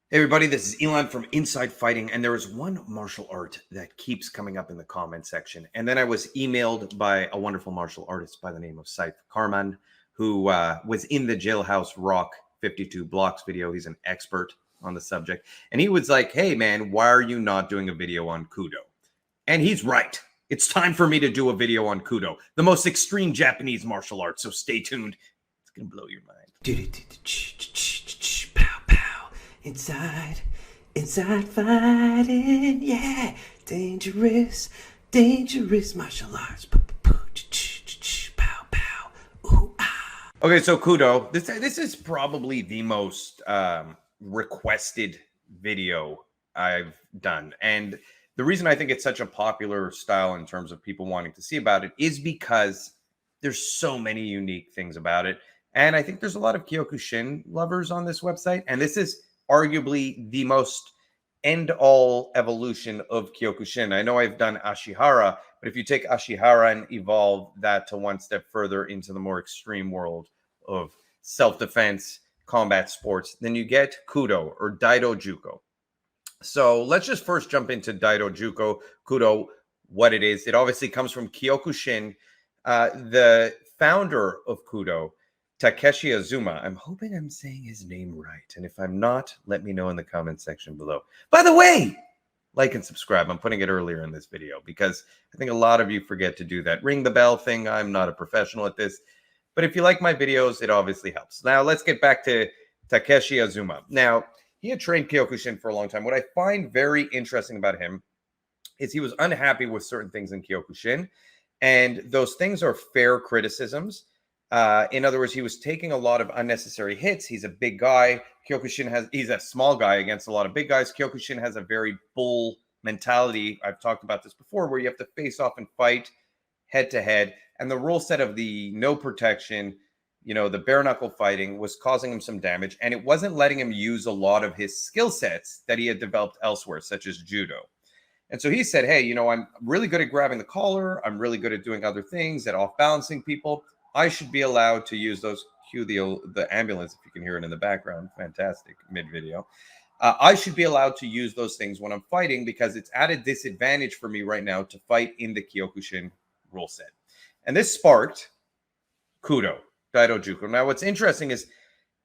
Hey everybody, this is Elon from Inside Fighting, and there is one martial art that keeps coming up in the comment section. And then I was emailed by a wonderful martial artist by the name of Saif Karman, who was in the Jailhouse Rock 52 Blocks video. He's an expert on the subject. And he was like, hey man, why are you not doing a video on Kudo? And he's right. It's time for me to do a video on Kudo, the most extreme Japanese martial art. So stay tuned. It's going to blow your mind. Pow pow, inside fighting, yeah, dangerous martial arts. Pow pow, ooh ah. Okay, so Kudo, this is probably the most requested video I've done, and the reason I think it's such a popular style in terms of people wanting to see about it is because there's so many unique things about it. And I think there's a lot of Kyokushin lovers on this website. And this is arguably the most end-all evolution of Kyokushin. I know I've done Ashihara, but if you take Ashihara and evolve that to one step further into the more extreme world of self-defense, combat sports, then you get Kudo or Daido Juko. So let's just first jump into Daido Juko, Kudo, what it is. It obviously comes from Kyokushin. The founder of Kudo, Takeshi Azuma. I'm hoping I'm saying his name right. And if I'm not, let me know in the comment section below. By the way, like and subscribe. I'm putting it earlier in this video because I think a lot of you forget to do that. Ring the bell thing. I'm not a professional at this. But if you like my videos, it obviously helps. Now, let's get back to Takeshi Azuma. Now, he had trained Kyokushin for a long time. What I find very interesting about him is he was unhappy with certain things in Kyokushin. And those things are fair criticisms. In other words, he was taking a lot of unnecessary hits. He's a big guy. He's a small guy against a lot of big guys. Kyokushin has a very bull mentality. I've talked about this before, where you have to face off and fight head to head. And the rule set of the no protection, the bare knuckle fighting was causing him some damage. And it wasn't letting him use a lot of his skill sets that he had developed elsewhere, such as judo. And so he said, hey, I'm really good at grabbing the collar. I'm really good at doing other things, at off balancing people. I should be allowed to use those. Cue the ambulance, if you can hear it in the background. Fantastic mid-video. I should be allowed to use those things when I'm fighting because it's at a disadvantage for me right now to fight in the Kyokushin rule set. And this sparked Kudo, Daido Juko. Now, what's interesting is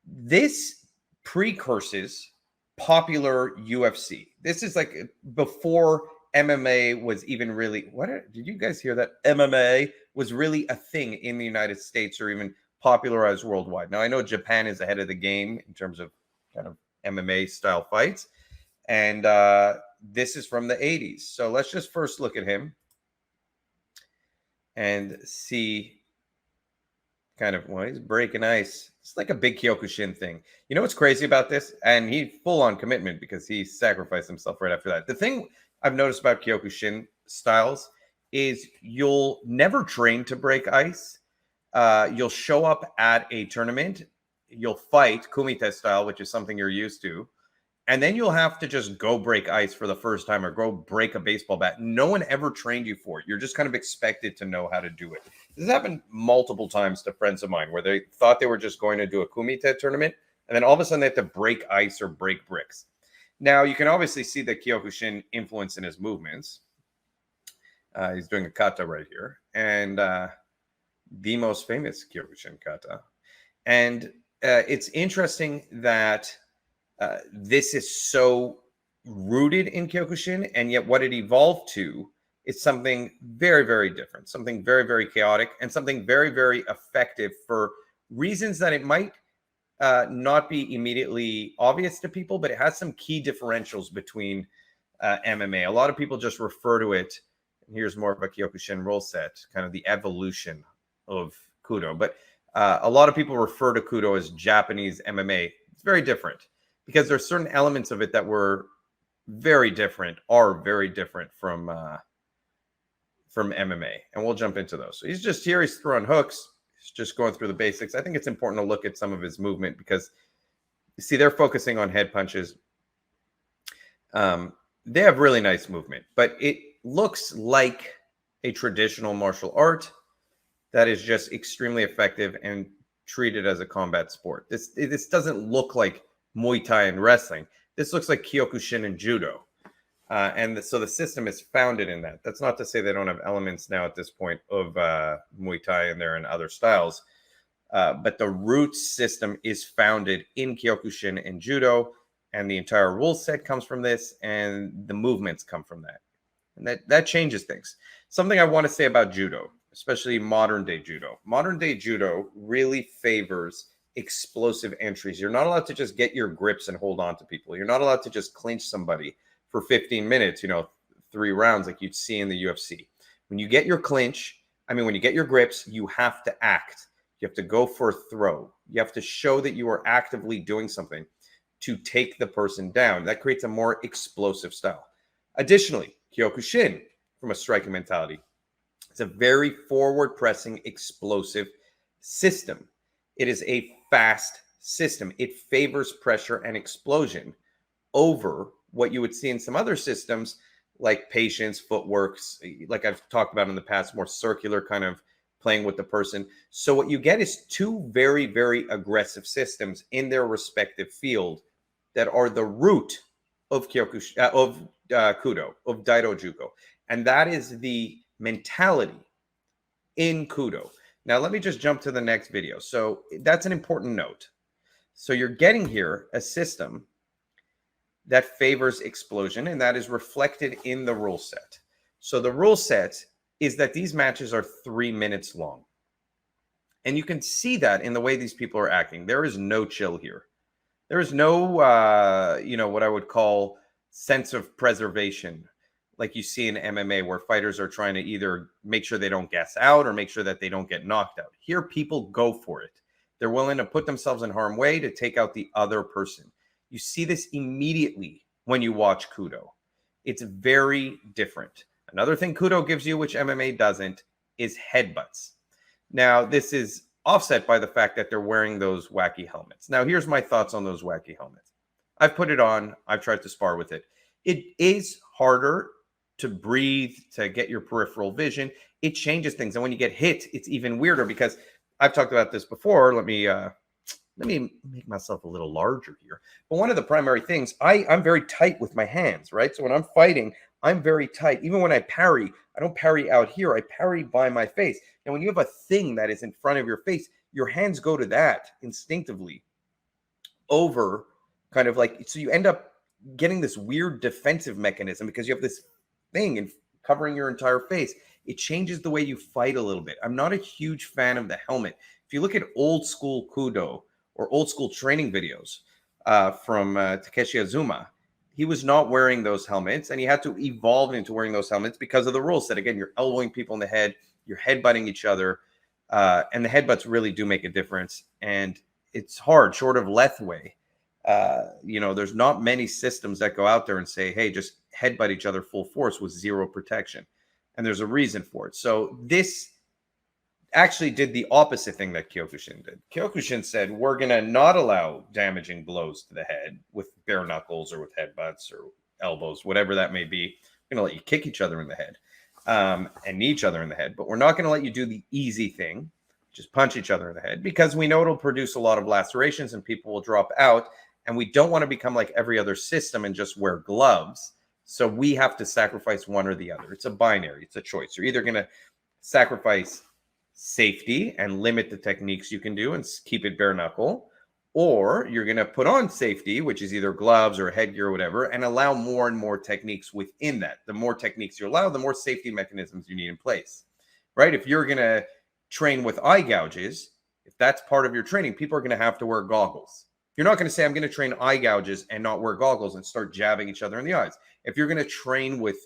this precurses popular UFC. This is like before MMA was even really, did you guys hear that? MMA was really a thing in the United States or even popularized worldwide. Now, I know Japan is ahead of the game in terms of kind of MMA style fights. And this is from the 80s. So let's just first look at him and see kind of, well, he's breaking ice. It's like a big Kyokushin thing. You know what's crazy about this? And he full on commitment because he sacrificed himself right after that. The thing I've noticed about Kyokushin styles is you'll never train to break ice. You'll show up at a tournament. You'll fight Kumite style, which is something you're used to. And then you'll have to just go break ice for the first time or go break a baseball bat. No one ever trained you for it. You're just kind of expected to know how to do it. This happened multiple times to friends of mine where they thought they were just going to do a Kumite tournament. And then all of a sudden they have to break ice or break bricks. Now, you can obviously see the Kyokushin influence in his movements. He's doing a kata right here. And the most famous Kyokushin kata. And it's interesting that this is so rooted in Kyokushin, and yet what it evolved to is something very, very different, something very, very chaotic, and something very, very effective for reasons that it might not be immediately obvious to people, but it has some key differentials between MMA. A lot of people just refer to it, and here's more of a Kyokushin rule set, kind of the evolution of Kudo. But a lot of people refer to Kudo as Japanese MMA. It's very different because there's certain elements of it that are very different from MMA. And we'll jump into those. So he's just here. He's throwing hooks. He's just going through the basics. I think it's important to look at some of his movement because, you see, they're focusing on head punches. They have really nice movement, but it looks like a traditional martial art that is just extremely effective and treated as a combat sport. This doesn't look like Muay Thai and wrestling. This looks like Kyokushin and Judo. So the system is founded in that. That's not to say they don't have elements now at this point of Muay Thai in there and other styles. But the root system is founded in Kyokushin and Judo, and the entire rule set comes from this, and the movements come from that. And that changes things. Something I want to say about Judo, especially modern day Judo. Modern day Judo really favors explosive entries. You're not allowed to just get your grips and hold on to people. You're not allowed to just clinch somebody for 15 minutes, 3 rounds like you'd see in the UFC. When you get your when you get your grips, you have to act. You have to go for a throw. You have to show that you are actively doing something to take the person down. That creates a more explosive style. Additionally, Kyokushin, from a striking mentality, it's a very forward-pressing, explosive system. It is a fast system. It favors pressure and explosion over what you would see in some other systems like patience, footworks, like I've talked about in the past, more circular kind of playing with the person. So what you get is 2 very, very aggressive systems in their respective field that are the root of Kyokushin, Kudo, of Daido Juko. And that is the mentality in Kudo. Now, let me just jump to the next video. So that's an important note. So you're getting here a system that favors explosion, and that is reflected in the rule set. So the rule set is that these matches are 3 minutes long. And you can see that in the way these people are acting. There is no chill here. There is no, what I would call sense of preservation, like you see in MMA, where fighters are trying to either make sure they don't gas out or make sure that they don't get knocked out. Here, people go for it. They're willing to put themselves in harm's way to take out the other person. You see this immediately when you watch Kudo. It's very different. Another thing Kudo gives you, which MMA doesn't, is headbutts. Now, this is offset by the fact that they're wearing those wacky helmets. Now, here's my thoughts on those wacky helmets. I've put it on. I've tried to spar with it. It is harder to breathe, to get your peripheral vision. It changes things. And when you get hit, it's even weirder because I've talked about this before. Let me make myself a little larger here. But one of the primary things, I'm very tight with my hands, right? So when I'm fighting, I'm very tight. Even when I parry, I don't parry out here. I parry by my face. And when you have a thing that is in front of your face, your hands go to that instinctively over kind of like, so you end up getting this weird defensive mechanism because you have this thing and covering your entire face. It changes the way you fight a little bit. I'm not a huge fan of the helmet. If you look at old school Kudo or old school training videos from Takeshi Azuma, he was not wearing those helmets, and he had to evolve into wearing those helmets because of the rules that, again, you're elbowing people in the head, you're headbutting each other, and the headbutts really do make a difference. And it's hard, short of Lethway. There's not many systems that go out there and say, hey, just headbutt each other full force with zero protection. And there's a reason for it. So this actually did the opposite thing that Kyokushin did. Kyokushin said, we're going to not allow damaging blows to the head with bare knuckles or with headbutts or elbows, whatever that may be. We're going to let you kick each other in the head and knee each other in the head. But we're not going to let you do the easy thing, just punch each other in the head, because we know it'll produce a lot of lacerations and people will drop out. And we don't want to become like every other system and just wear gloves. So we have to sacrifice one or the other. It's a binary. It's a choice. You're either going to sacrifice safety and limit the techniques you can do and keep it bare knuckle, or you're going to put on safety, which is either gloves or headgear or whatever, and allow more and more techniques within that. The more techniques you allow, the more safety mechanisms you need in place, right? If you're going to train with eye gouges, if that's part of your training, people are going to have to wear goggles. You're not going to say, I'm going to train eye gouges and not wear goggles and start jabbing each other in the eyes. If you're going to train with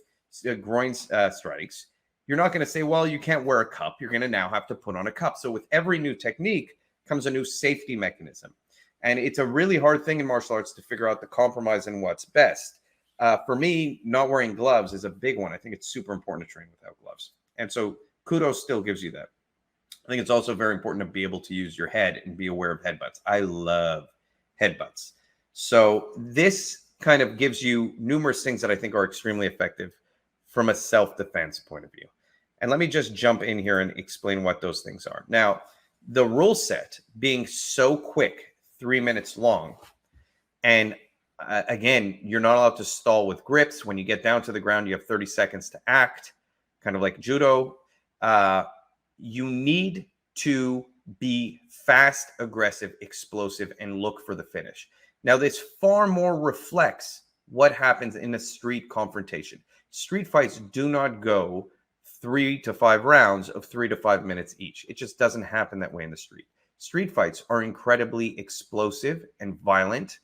groin strikes, you're not going to say, well, you can't wear a cup. You're going to now have to put on a cup. So with every new technique comes a new safety mechanism. And it's a really hard thing in martial arts to figure out the compromise and what's best. For me, not wearing gloves is a big one. I think it's super important to train without gloves. And so Kudo still gives you that. I think it's also very important to be able to use your head and be aware of headbutts. I love headbutts. So this kind of gives you numerous things that I think are extremely effective from a self-defense point of view. And let me just jump in here and explain what those things are. Now, the rule set being so quick, 3 minutes long, and Again, you're not allowed to stall with grips. When you get down to the ground, you have 30 seconds to act, kind of like judo. You need to be fast, aggressive, explosive, and look for the finish. Now, this far more reflects what happens in a street confrontation. Street fights do not go 3 to 5 rounds of 3 to 5 minutes each. It just doesn't happen that way in the street. Street fights are incredibly explosive and violent,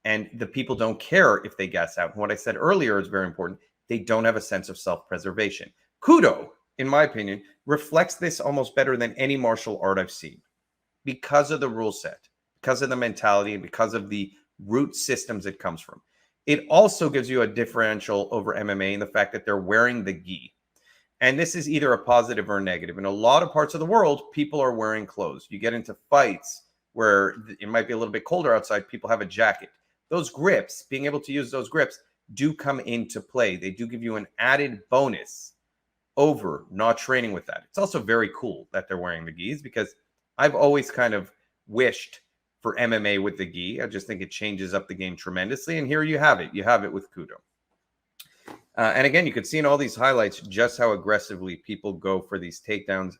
and the people don't care if they gas out. And what I said earlier is very important. They don't have a sense of self-preservation. Kudo, in my opinion, reflects this almost better than any martial art I've seen because of the rule set, because of the mentality, and because of the root systems it comes from. It also gives you a differential over MMA in the fact that they're wearing the gi. And this is either a positive or a negative. In a lot of parts of the world, people are wearing clothes. You get into fights where it might be a little bit colder outside, people have a jacket. Those grips, being able to use those grips, do come into play. They do give you an added bonus over not training with that. It's also very cool that they're wearing the gis, because I've always kind of wished for MMA with the gi. I just think it changes up the game tremendously. And here you have it. You have it with Kudo. And again, you could see in all these highlights just how aggressively people go for these takedowns,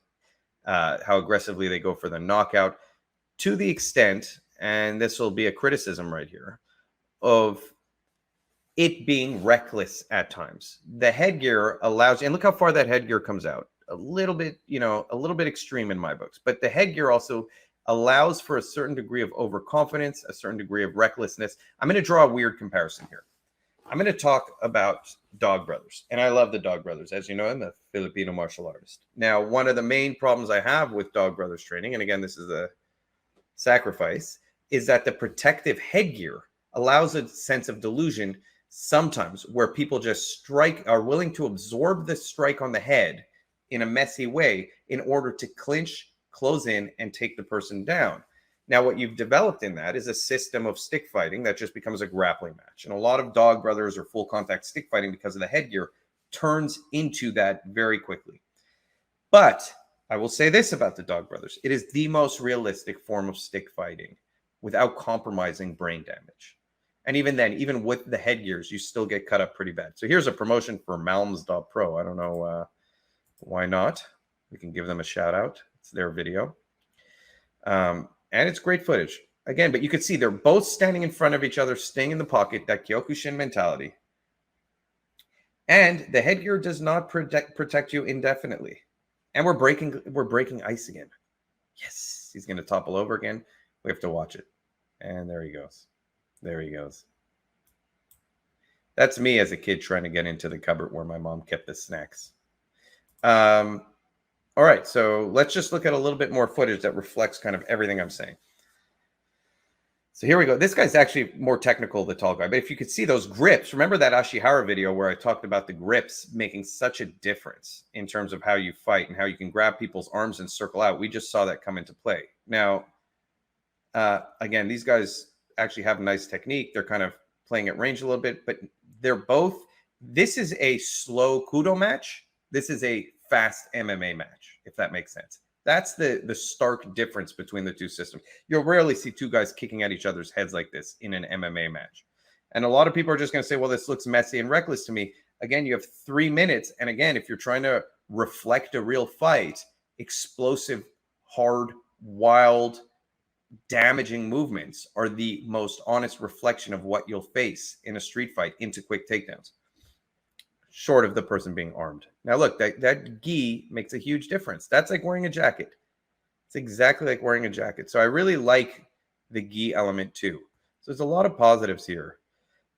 how aggressively they go for the knockout, to the extent, and this will be a criticism right here, of it being reckless at times. The headgear allows, and look how far that headgear comes out. A little bit, a little bit extreme in my books, but the headgear also allows for a certain degree of overconfidence, a certain degree of recklessness. I'm going to draw a weird comparison here. I'm going to talk about Dog Brothers, and I love the Dog Brothers. As you know, I'm a Filipino martial artist. Now, one of the main problems I have with Dog Brothers training, and again, this is a sacrifice, is that the protective headgear allows a sense of delusion sometimes where people just are willing to absorb the strike on the head in a messy way in order to clinch, close in, and take the person down. Now, what you've developed in that is a system of stick fighting that just becomes a grappling match. And a lot of Dog Brothers or full contact stick fighting, because of the headgear, turns into that very quickly. But I will say this about the Dog Brothers. It is the most realistic form of stick fighting without compromising brain damage. And even then, even with the headgears, you still get cut up pretty bad. So here's a promotion for Malms.pro. I don't know why not. We can give them a shout out. It's their video. And it's great footage. Again, but you can see they're both standing in front of each other, staying in the pocket, that Kyokushin mentality. And the headgear does not protect you indefinitely. And we're breaking ice again. Yes, he's going to topple over again. We have to watch it. And there he goes. There he goes. That's me as a kid trying to get into the cupboard where my mom kept the snacks. All right, so let's just look at a little bit more footage that reflects kind of everything I'm saying. So here we go. This guy's actually more technical, the tall guy. But if you could see those grips, remember that Ashihara video where I talked about the grips making such a difference in terms of how you fight and how you can grab people's arms and circle out. We just saw that come into play. Now, again, these guys actually have a nice technique. They're kind of playing at range a little bit, but they're both, this is a slow Kudo match. This is a fast MMA match, if that makes sense. That's the stark difference between the two systems. You'll rarely see two guys kicking at each other's heads like this in an MMA match. And a lot of people are just going to say, well, this looks messy and reckless to me. Again, you have 3 minutes. And again, if you're trying to reflect a real fight, explosive, hard, wild, damaging movements are the most honest reflection of what you'll face in a street fight into quick takedowns, short of the person being armed. Now, look, that gi makes a huge difference. That's like wearing a jacket. It's exactly like wearing a jacket. So I really like the gi element too. So there's a lot of positives here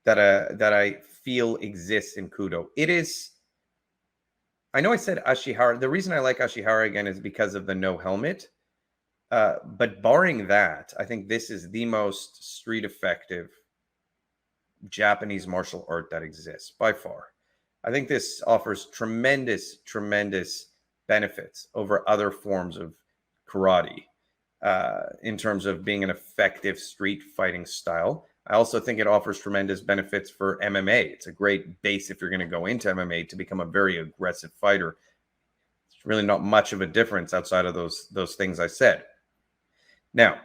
that I feel exists in Kudo. It is, I know I said Ashihara. The reason I like Ashihara again is because of the no helmet. But barring that, I think this is the most street effective Japanese martial art that exists by far. I think this offers tremendous, tremendous benefits over other forms of karate in terms of being an effective street fighting style. I also think it offers tremendous benefits for MMA. It's a great base if you're going to go into MMA to become a very aggressive fighter. It's really not much of a difference outside of those things I said. Now,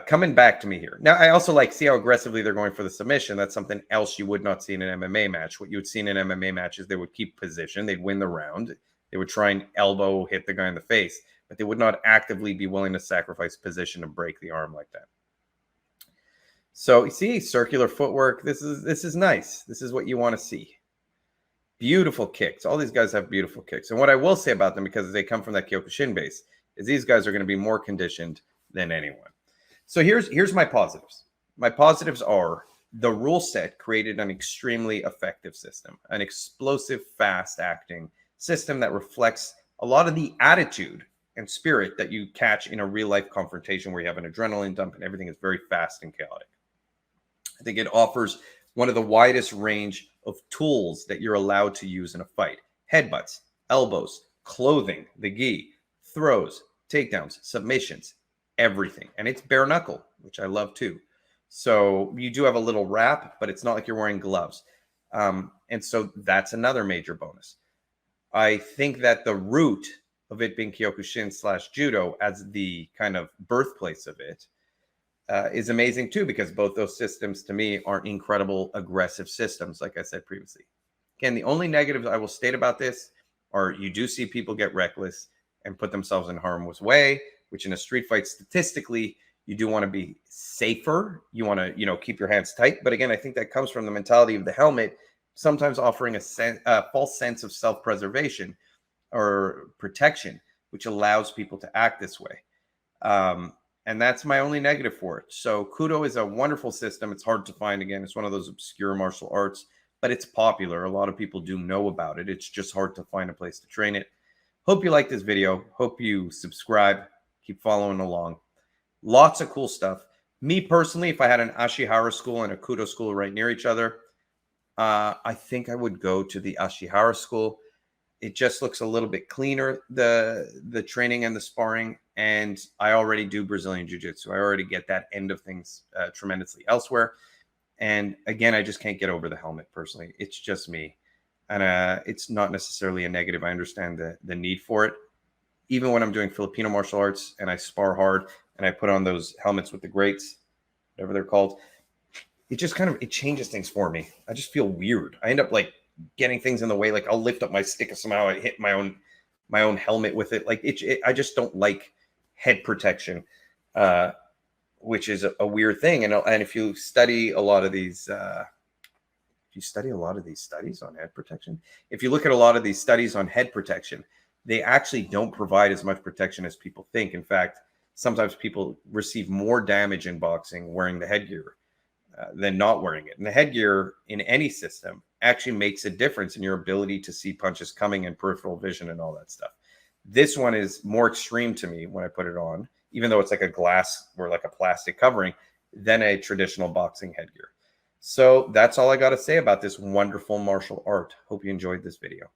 Coming back to me here. Now, I also like see how aggressively they're going for the submission. That's something else you would not see in an MMA match. What you would see in an MMA match is they would keep position. They'd win the round. They would try and elbow hit the guy in the face, but they would not actively be willing to sacrifice position to break the arm like that. So you see circular footwork. This is nice. This is what you want to see. Beautiful kicks. All these guys have beautiful kicks. And what I will say about them, because they come from that Kyokushin base, is these guys are going to be more conditioned than anyone. So here's my positives. My positives are the rule set created an extremely effective system, an explosive, fast-acting system that reflects a lot of the attitude and spirit that you catch in a real-life confrontation where you have an adrenaline dump and everything is very fast and chaotic. I think it offers one of the widest range of tools that you're allowed to use in a fight. Headbutts, elbows, clothing, the gi, throws, takedowns, submissions, everything. And it's bare knuckle, which I love too. So you do have a little wrap, but it's not like you're wearing gloves. And so that's another major bonus. I think that the root of it being Kyokushin/Judo as the kind of birthplace of it is amazing too, because both those systems to me are incredible aggressive systems, like I said previously. Again, the only negatives I will state about this are you do see people get reckless and put themselves in harm's way, which in a street fight, statistically, you do want to be safer. You want to, keep your hands tight. But again, I think that comes from the mentality of the helmet, sometimes offering a false sense of self-preservation or protection, which allows people to act this way. And that's my only negative for it. So Kudo is a wonderful system. It's hard to find. Again, it's one of those obscure martial arts, but it's popular. A lot of people do know about it. It's just hard to find a place to train it. Hope you like this video. Hope you subscribe. Keep following along. Lots of cool stuff. Me personally, if I had an Ashihara school and a Kudo school right near each other, I think I would go to the Ashihara school. It just looks a little bit cleaner, the training and the sparring. And I already do Brazilian Jiu-Jitsu. I already get that end of things tremendously elsewhere. And again, I just can't get over the helmet personally. It's just me. And it's not necessarily a negative. I understand the need for it. Even when I'm doing Filipino martial arts and I spar hard and I put on those helmets with the grates, whatever they're called, it just it changes things for me. I just feel weird. I end up like getting things in the way. Like I'll lift up my stick and somehow I hit my own helmet with it. Like I just don't like head protection, which is a weird thing. And if you study a lot of these, studies on head protection, if you look at a lot of these studies on head protection, they actually don't provide as much protection as people think. In fact, sometimes people receive more damage in boxing wearing the headgear than not wearing it. And the headgear in any system actually makes a difference in your ability to see punches coming and peripheral vision and all that stuff. This one is more extreme to me when I put it on, even though it's like a glass or like a plastic covering, than a traditional boxing headgear. So that's all I got to say about this wonderful martial art. Hope you enjoyed this video.